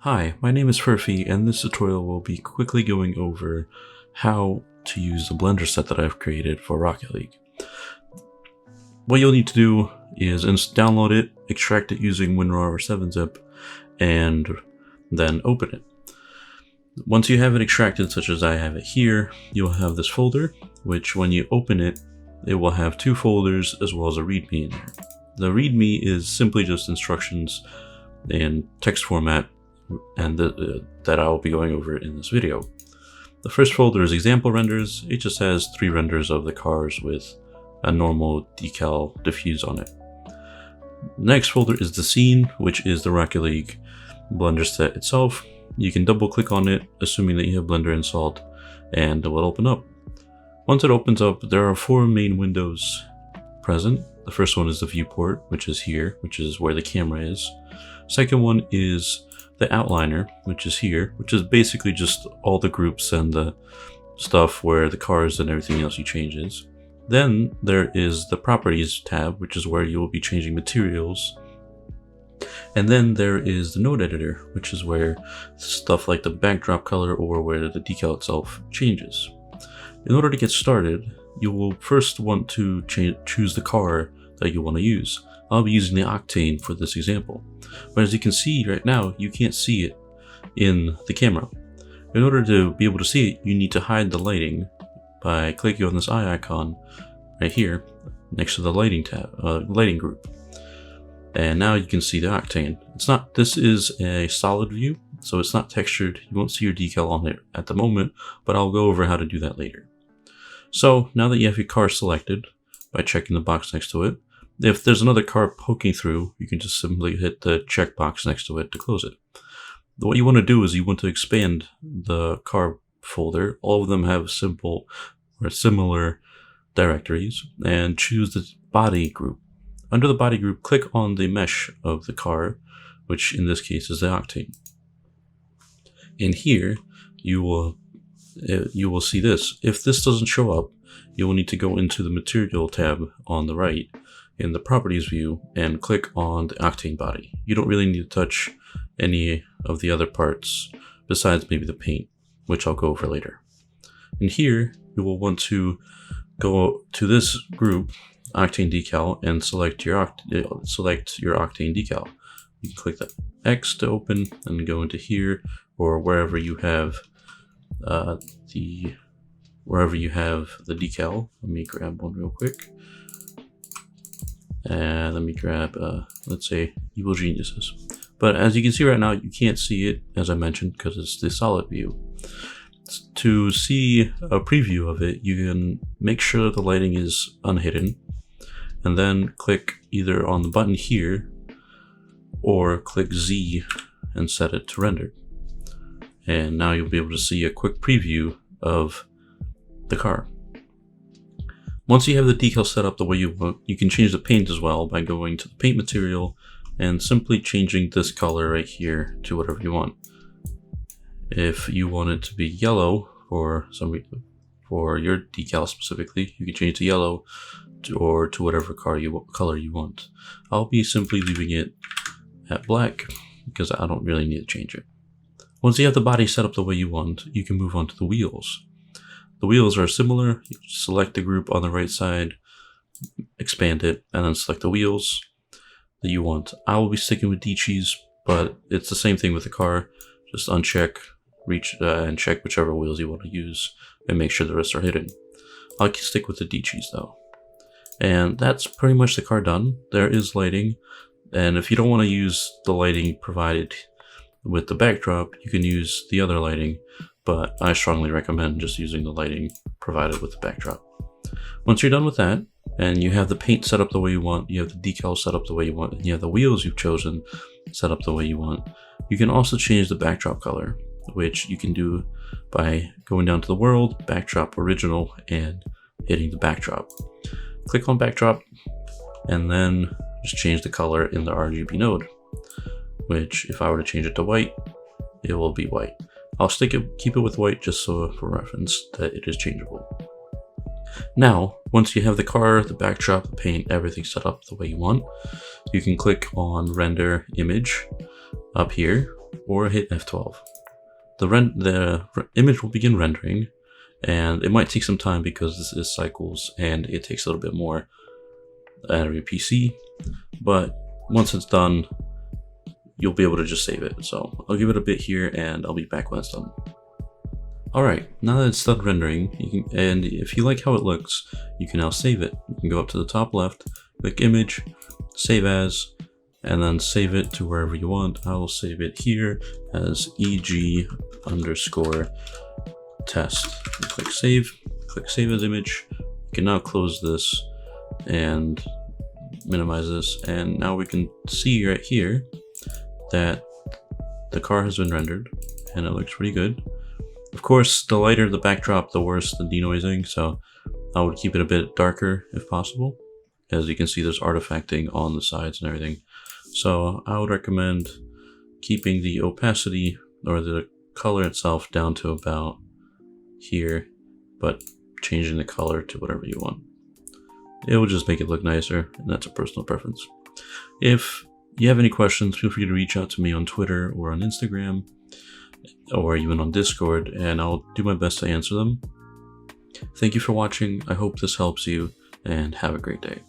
Hi, my name is Furphy, and this tutorial will be quickly going over how to use the Blender set that I've created for Rocket League. What you'll need to do is download it, extract it using WinRAR or 7-zip, and then open it. Once you have it extracted, such as I have it here, you'll have this folder, which when you open it, it will have two folders as well as a README in there. The README is simply just instructions in text format and that I will be going over in this video. The first folder is example renders. It just has 3 renders of the cars with a normal decal diffuse on it. The next folder is the scene, which is the Rocket League Blender set itself. You can double click on it, assuming that you have Blender installed, and it will open up. Once it opens up, there are 4 main windows present. The first one is the viewport, which is here, which is where the camera is. Second one is the outliner, which is here, which is basically just all the groups and the stuff where the cars and everything else you changes. Then there is the properties tab, which is where you will be changing materials. And then there is the node editor, which is where stuff like the backdrop color or where the decal itself changes. In order to get started, you will first want to choose the car that you want to use. I'll be using the Octane for this example, but as you can see right now, you can't see it in the camera. In order to be able to see it, you need to hide the lighting by clicking on this eye icon right here next to the lighting tab, lighting group. And now you can see the Octane. This is a solid view, so it's not textured. You won't see your decal on it at the moment, but I'll go over how to do that later. So now that you have your car selected by checking the box next to it, if there's another car poking through, you can just simply hit the checkbox next to it to close it. What you want to do is you want to expand the car folder. All of them have simple or similar directories, and choose the body group. Under the body group, click on the mesh of the car, which in this case is the Octane. In here, you will see this. If this doesn't show up, you will need to go into the material tab on the right in the properties view and click on the Octane body. You don't really need to touch any of the other parts besides maybe the paint, which I'll go over later. And here you will want to go to this group, Octane decal, and select your Octane decal. You can click the X to open and go into here or wherever you have the decal. Let me grab one real quick. And let me grab, let's say, Evil Geniuses. But as you can see right now, you can't see it, as I mentioned, because it's the solid view. To see a preview of it, you can make sure the lighting is unhidden, and then click either on the button here, or click Z and set it to render. And now you'll be able to see a quick preview of the car. Once you have the decal set up the way you want, you can change the paint as well by going to the paint material and simply changing this color right here to whatever you want. If you want it to be yellow for your decal specifically, you can change to yellow or to whatever color you want. I'll be simply leaving it at black because I don't really need to change it. Once you have the body set up the way you want, you can move on to the wheels. The wheels are similar. You select the group on the right side, expand it, and then select the wheels that you want. I will be sticking with D-Cheese, but it's the same thing with the car. Just uncheck, and check whichever wheels you want to use, and make sure the rest are hidden. I'll stick with the D-Cheese though. And that's pretty much the car done. There is lighting, and if you don't want to use the lighting provided with the backdrop, you can use the other lighting, but I strongly recommend just using the lighting provided with the backdrop. Once you're done with that, and you have the paint set up the way you want, you have the decal set up the way you want, and you have the wheels you've chosen set up the way you want, you can also change the backdrop color, which you can do by going down to the world, backdrop original, and hitting the backdrop. Click on backdrop, and then just change the color in the RGB node, which if I were to change it to white, it will be white. I'll keep it with white just so for reference that it is changeable. Now, once you have the car, the backdrop, the paint, everything set up the way you want, you can click on render image up here, or hit F12. The image will begin rendering, and it might take some time because this is cycles and it takes a little bit more out of your PC, but once it's done, you'll be able to just save it. So I'll give it a bit here and I'll be back when it's done. Alright, now that it's done rendering, and if you like how it looks, you can now save it. You can go up to the top left, click image, save as, and then save it to wherever you want. I will save it here as EG_test. Click save as image. You can now close this and minimize this, and now we can see right here that the car has been rendered and it looks pretty good. Of course, the lighter the backdrop, the worse the denoising, so I would keep it a bit darker if possible. As you can see, there's artifacting on the sides and everything. So I would recommend keeping the opacity or the color itself down to about here, but changing the color to whatever you want. It will just make it look nicer, and that's a personal preference. If you have any questions, feel free to reach out to me on Twitter or on Instagram, or even on Discord, and I'll do my best to answer them. Thank you for watching. I hope this helps you, and have a great day.